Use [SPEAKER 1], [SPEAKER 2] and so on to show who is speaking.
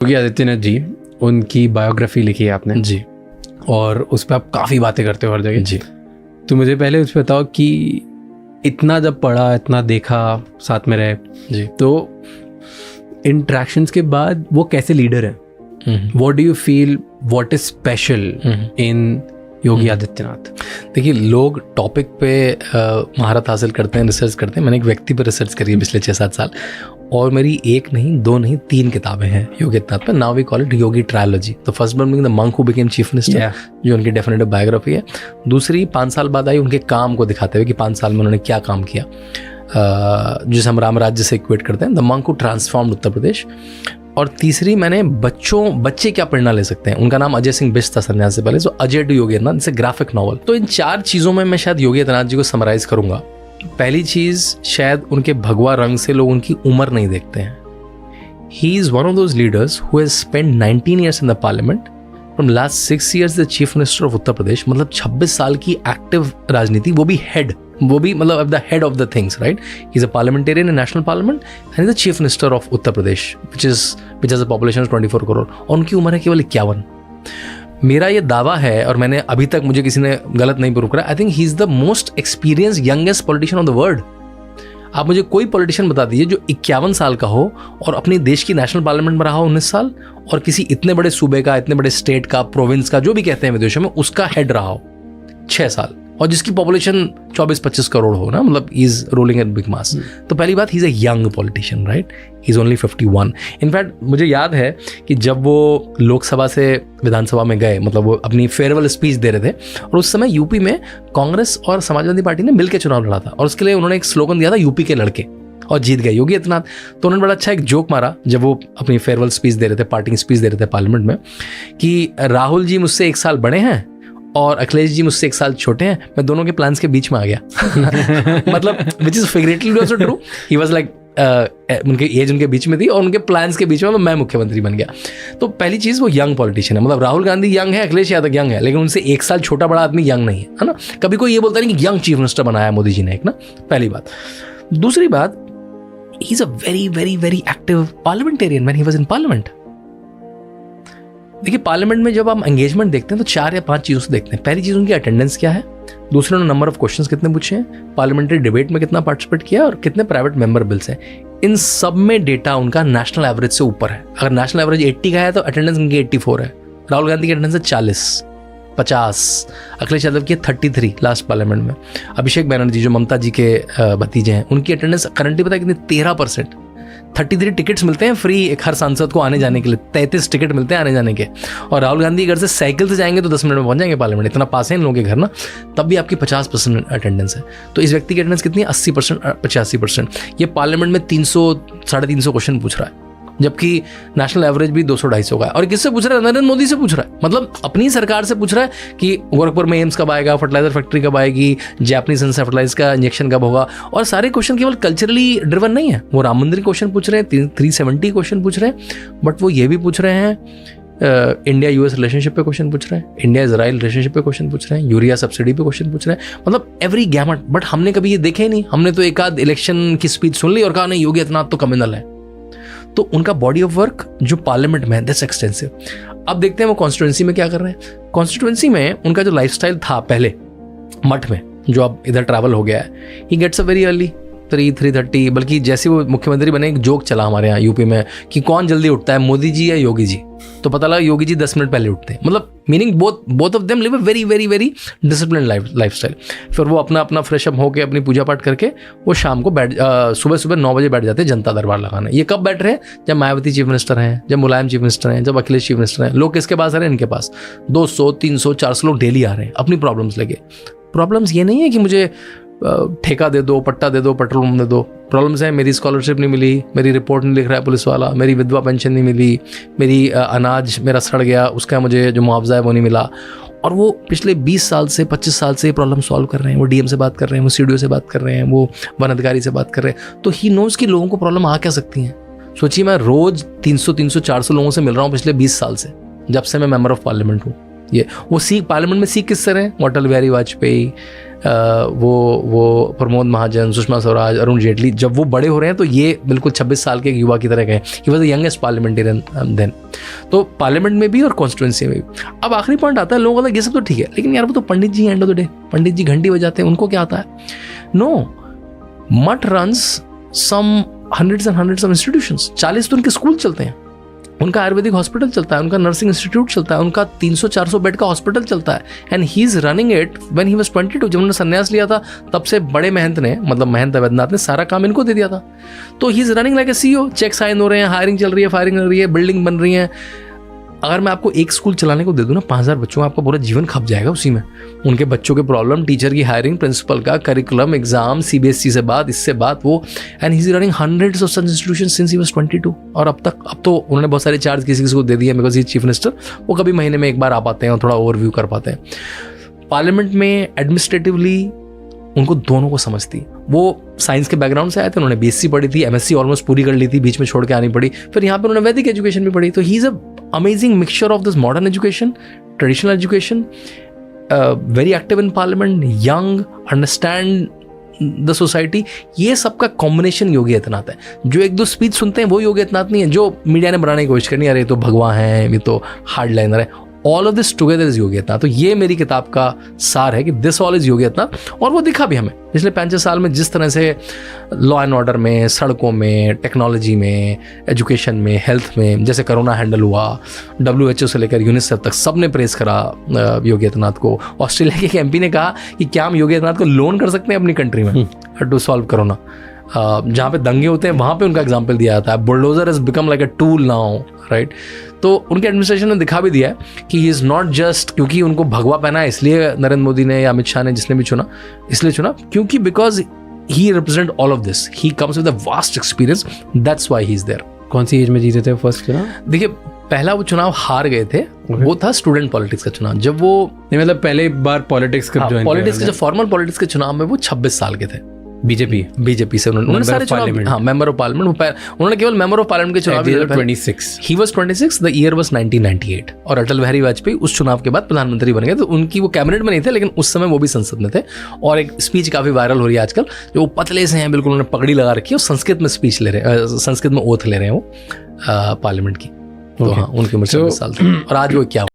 [SPEAKER 1] योगी आदित्यनाथ जी, उनकी बायोग्राफी लिखी है आपने
[SPEAKER 2] जी,
[SPEAKER 1] और उस पर आप काफ़ी बातें करते हो हर जगह
[SPEAKER 2] जी।
[SPEAKER 1] तो मुझे पहले उस पर बताओ कि इतना जब पढ़ा, इतना देखा, साथ में रहे
[SPEAKER 2] जी,
[SPEAKER 1] तो इंट्रैक्शंस के बाद वो कैसे लीडर है? What do you feel, what is special in Yogi Adityanath?
[SPEAKER 2] देखिए, लोग टॉपिक पे महारत हासिल करते हैं, रिसर्च करते हैं। मैंने एक व्यक्ति पर रिसर्च करी है पिछले 6-7 साल, और मेरी 1 नहीं 2 नहीं 3 किताबें हैं योगी आदित्यनाथ पे। Now we call it Yogi trilogy. तो first one being the monk who became chief minister, जो उनकी डेफिनेटिव बायोग्राफी है। दूसरी 5 साल बाद आई उनके काम को दिखाते हुए कि 5 साल में उन्होंने क्या काम किया, जिसे हम राम राज्य से इक्वेट करते हैं, the monk who transformed Uttar Pradesh. और तीसरी मैंने बच्चे क्या प्रेरणा ले सकते हैं, उनका नाम अजय सिंह बिष्ट था संन्यास से पहले, सो अजय टू योगी आदित्यनाथ, इसे ग्राफिक नॉवल। तो इन 4 चीज़ों में मैं शायद योगी आदित्यनाथ जी को समराइज करूंगा। पहली चीज़, शायद उनके भगवा रंग से लोग उनकी उम्र नहीं देखते हैं। He is one of those leaders who has spend 19 years in the parliament, from last 6 years the chief minister of Uttar Pradesh. मतलब 26 साल की एक्टिव राजनीति, वो भी मतलब the head of the things, right? He is a parliamentarian in national parliament and the chief minister of Uttar Pradesh, which has a population of 24 crore, और उनकी उम्र है केवल 51। मेरा ये दावा है, और मैंने अभी तक मुझे किसी ने गलत नहीं प्रूव करा, I think he is the most experience youngest politician of the world. आप मुझे कोई पॉलिटिशियन बता दीजिए जो 51 साल का हो और अपने देश की नेशनल पार्लियामेंट में रहा हो 19 साल, और किसी इतने बड़े सूबे का, इतने बड़े स्टेट का, प्रोविंस का, जो भी कहते हैं विदेशों में, उसका हेड रहा हो 6 साल, और जिसकी पॉपुलेशन 24-25 करोड़ हो ना, मतलब इज रोलिंग एट बिग मास। तो पहली बात, ही is a young politician, right? He is only 51। In fact मुझे याद है कि जब वो लोकसभा से विधानसभा में गए, मतलब वो अपनी फेयरवेल स्पीच दे रहे थे, और उस समय यूपी में कांग्रेस और समाजवादी पार्टी ने मिलकर चुनाव लड़ा था, और उसके लिए उन्होंने एक स्लोगन दिया था, यूपी के लड़के, और जीत गए योगी आदित्यनाथ। तो उन्होंने बड़ा अच्छा एक जोक मारा जब वो अपनी फेयरवेल स्पीच दे रहे थे, पार्टी स्पीच दे रहे थे पार्लियामेंट में, कि राहुल जी मुझसे 1 साल बड़े हैं और अखिलेश जी मुझसे 1 साल छोटे हैं, मैं दोनों के प्लान्स के बीच में आ गया। मतलब which is figuratively also true. He was like, उनके एज उनके बीच में थी और उनके प्लान्स के बीच में मैं मुख्यमंत्री बन गया। तो पहली चीज़, वो यंग पॉलिटिशियन है। मतलब राहुल गांधी यंग है, अखिलेश यादव यंग है, लेकिन उनसे 1 साल छोटा बड़ा आदमी यंग नहीं है ना। कभी कोई ये बोलता नहीं कि यंग चीफ मिनिस्टर बनाया मोदी जी ने, एक ना, पहली बात। दूसरी बात, ही is a very very very active parliamentarian when he was in parliament. देखिए, पार्लियामेंट में जब हम एंगेजमेंट देखते हैं तो 4 या 5 चीज़ों से देखते हैं। पहली चीज़, उनकी अटेंडेंस क्या है। दूसरे, उन्होंने नंबर ऑफ क्वेश्चंस कितने पूछे हैं, पार्लियामेंट्री डिबेट में कितना पार्टिसिपेट किया, और कितने प्राइवेट मेंबर बिल्स हैं। इन सब में डेटा उनका नेशनल एवरेज से ऊपर है। अगर नेशनल एवरेज 80 का है तो अटेंडेंस उनकी 84 है। राहुल गांधी की अटेंडेंस है 40, 50, अखिलेश यादव की 33 लास्ट पार्लियामेंट में। अभिषेक बैनर्जी जो ममता जी के भतीजे हैं, उनकी अटेंडेंस करंटली पता है कितनी, 13%। 33 टिकट्स मिलते हैं फ्री एक हर सांसद को आने जाने के लिए, 33 टिकट मिलते हैं आने जाने के। और राहुल गांधी घर से साइकिल से जाएंगे तो 10 मिनट में पहुंच जाएंगे पार्लियामेंट, इतना पास है इन लोगों के घर ना, तब भी आपकी 50% अटेंडेंस है। तो इस व्यक्ति की अटेंडेंस कितनी है, 80%, 85%। ये पार्लियामेंट में 300 साढ़े 300 क्वेश्चन पूछ रहा है, जबकि नेशनल एवरेज भी 200-250 का है। और किससे पूछ रहा है, नरेंद्र मोदी से पूछ रहा है। मतलब अपनी सरकार से पूछ रहा है कि गोरखपुर में एम्स कब आएगा, फर्टिलाइजर फैक्ट्री कब आएगी, जापानीज फर्टिलाइजर का इंजेक्शन कब होगा। और सारे क्वेश्चन केवल कल्चरली ड्रिवन नहीं है, वो राम मंदिर क्वेश्चन पूछ रहे हैं, 370 क्वेश्चन पूछ रहे हैं, बट वो ये भी पूछ रहे हैं इंडिया यूएस रिलेशनशिप पे क्वेश्चन पूछ रहे हैं, इंडिया इजराइल रिलेशनशिप पे क्वेश्चन पूछ रहे हैं, यूरिया सब्सिडी पे क्वेश्चन पूछ रहे हैं। मतलब एवरी गैमट। बट हमने कभी ये देखे ही नहीं। हमने तो एक आध इलेक्शन की स्पीच सुन ली और कहा नहीं, योगी आदित्यनाथ तो कम्युनल है। तो उनका बॉडी ऑफ वर्क जो पार्लियामेंट में है, दैट्स एक्सटेंसिव। अब देखते हैं वो कॉन्स्टिट्यूएंसी में क्या कर रहे हैं। कॉन्स्टिट्यूएंसी में उनका जो लाइफस्टाइल था पहले मठ में, जो अब इधर ट्रैवल हो गया है, he gets a very early 3:30। बल्कि जैसे वो मुख्यमंत्री बने, एक जोक चला हमारे यहाँ यूपी में कि कौन जल्दी उठता है, मोदी जी या योगी जी। तो पता लगा योगी जी 10 मिनट पहले उठते हैं। मतलब meaning both of them live a very very very discipline lifestyle. फिर वो अपना फ्रेश अप होकर अपनी पूजा पाठ करके वो शाम को सुबह 9 बजे बैठ जाते हैं जनता दरबार लगाने। ये कब बैठ रहे हैं, जब मायावती चीफ मिनिस्टर हैं, जब मुलायम चीफ मिनिस्टर हैं, जब अखिलेश चीफ मिनिस्टर हैं। लोग किसके पास आ रहे हैं, इनके पास 200, 300, 400 लोग डेली आ रहे हैं अपनी प्रॉब्लम्स लेके। प्रॉब्लम्स ये नहीं है कि मुझे ठेका दे दो, पट्टा दे दो, पेट्रोल दे दो। प्रॉब्लम्स हैं, मेरी स्कॉलरशिप नहीं मिली, मेरी रिपोर्ट नहीं लिख रहा है पुलिस वाला, मेरी विधवा पेंशन नहीं मिली, मेरी अनाज मेरा सड़ गया, उसका मुझे जो मुआवजा है वो नहीं मिला। और वो पिछले 20 साल से 25 साल से प्रॉब्लम सॉल्व कर रहे हैं। वो डीएम से बात कर रहे हैं, वो सीडीओ से बात कर रहे हैं, वो वन अधिकारी से बात कर रहे हैं। तो ही नोज कि लोगों को प्रॉब्लम आ क्या सकती हैं। सोचिए, मैं रोज 300, 400 लोगों से मिल रहा हूँ पिछले 20 साल से, जब से मैं मेंबर ऑफ पार्लियामेंट हूँ। ये वो सीख पार्लियामेंट में सीख किससे रहे? अटल बिहारी वाजपेयी, वो प्रमोद महाजन, सुषमा स्वराज, अरुण जेटली। जब वो बड़े हो रहे हैं तो ये बिल्कुल 26 साल के एक युवा की तरह गए। He was the youngest parliamentarian then. तो पार्लियामेंट में भी और कॉन्स्टिट्यूंसी में भी। अब आखिरी पॉइंट आता है, लोगों का ये सब तो ठीक है, लेकिन यार वो तो Pandit ji end of the day, Pandit ji घंटी बजाते हैं, उनको क्या आता है? No, math runs some hundreds and hundreds of institutions. 40 तो उनके स्कूल चलते हैं, उनका आयुर्वेदिक हॉस्पिटल चलता है, उनका नर्सिंग इंस्टीट्यूट चलता है, उनका 300-400 बेड का हॉस्पिटल चलता है। And he is running it when he was 22। जब उन्होंने संन्यास लिया था तब से बड़े महंत ने, मतलब महंत वैद्यनाथ ने सारा काम इनको दे दिया था। तो he is running like a CEO. Cheque sign हो रहे हैं, हायरिंग चल रही है, फायरिंग हो रही है, बिल्डिंग बन रही है। अगर मैं आपको एक स्कूल चलाने को दे दूं ना, 5000 बच्चों, आपका पूरा जीवन खप जाएगा उसी में। उनके बच्चों के प्रॉब्लम, टीचर की हायरिंग, प्रिंसिपल का करिकुलम, एग्जाम, सीबीएसई से बात, इससे बात, वो। And he is running hundreds of such institutions since he was 22। और अब तो उन्होंने बहुत सारे चार्ज किसी को दे दिए बिकॉज ही चीफ मिनिस्टर। वो कभी महीने में एक बार आ पाते हैं और थोड़ा ओवरव्यू कर पाते हैं। पार्लियामेंट में एडमिनिस्ट्रेटिवली उनको दोनों को समझती। वो साइंस के बैकग्राउंड से आए थे, उन्होंने बीएससी पढ़ी थी, एमएससी ऑलमोस्ट पूरी कर ली थी, बीच में छोड़ के आनी पड़ी। फिर यहाँ पे उन्होंने वैदिक एजुकेशन भी पढ़ी। तो he is a amazing mixture of this modern education, traditional education, very active in parliament, young, understand the society. ये सबका कॉम्बिनेशन योगी आदित्यनाथ है। जो एक दो स्पीच सुनते हैं वो योगी आदित्यनाथ नहीं है, जो मीडिया ने बनाने की कोशिश करनी, अरे ये तो भगवान है, ये तो हार्ड लाइनर है। All of this together is Yogi Adityanath. तो ये मेरी किताब का सार है कि this all is Yogi Adityanath. और वो दिखा भी हमें पिछले 5-6 साल में, जिस तरह से लॉ एंड ऑर्डर में, सड़कों में, टेक्नोलॉजी में, एजुकेशन में, हेल्थ में, जैसे कोरोना हैंडल हुआ, WHO से लेकर यूनिसेफ तक सबने प्रेस करा योगी आदित्यनाथ को। ऑस्ट्रेलिया के एक एमपी ने कहा कि क्या हम योगी आदित्यनाथ को लोन कर सकते हैं अपनी कंट्री में टू सॉल्व कोरोना। जहाँ पे दंगे होते हैं वहाँ पे उनका एग्जाम्पल दिया जाता है। Bulldozer has become like a tool now, right. तो उनके एडमिनिस्ट्रेशन ने दिखा भी दिया है कि ही इज़ नॉट जस्ट क्योंकि उनको भगवा पहना है इसलिए नरेंद्र मोदी ने या अमित शाह ने, जिसने भी चुना, इसलिए चुना क्योंकि because he represent all of this. He comes with a vast experience, that's why he is there.
[SPEAKER 1] कौन सी एज में जीते थे फर्स्ट चुनाव?
[SPEAKER 2] देखिए, पहला वो चुनाव हार गए थे, वो था स्टूडेंट पॉलिटिक्स का चुनाव। जब वो
[SPEAKER 1] मतलब पहले बार पॉलिटिक्स कब ज्वाइन किया?
[SPEAKER 2] पॉलिटिक्स के, जो फॉर्मल पॉलिटिक्स के चुनाव में वो 26 साल के थे।
[SPEAKER 1] बीजेपी
[SPEAKER 2] से उन्होंने सारे चुनाव, हाँ, मेंबर ऑफ पार्लियामेंट। उन्होंने केवल मेंबर ऑफ पार्लियामेंट के चुनाव
[SPEAKER 1] 26।
[SPEAKER 2] He was 26, the year was 1998। और अटल बिहारी वाजपेयी उस चुनाव के बाद प्रधानमंत्री बन गए। तो उनकी वो कैबिनेट में नहीं थे, लेकिन उस समय वो भी संसद में थे। और एक स्पीच काफी वायरल हो रही है आजकल, जो पतले से हैं बिल्कुल, उन्होंने पगड़ी लगा रखी है और संस्कृत में स्पीच ले रहे हैं, संस्कृत में ओथ ले रहे हैं वो पार्लियामेंट की। तो हाँ, उनकी उम्र 26 साल थी और आज वो क्या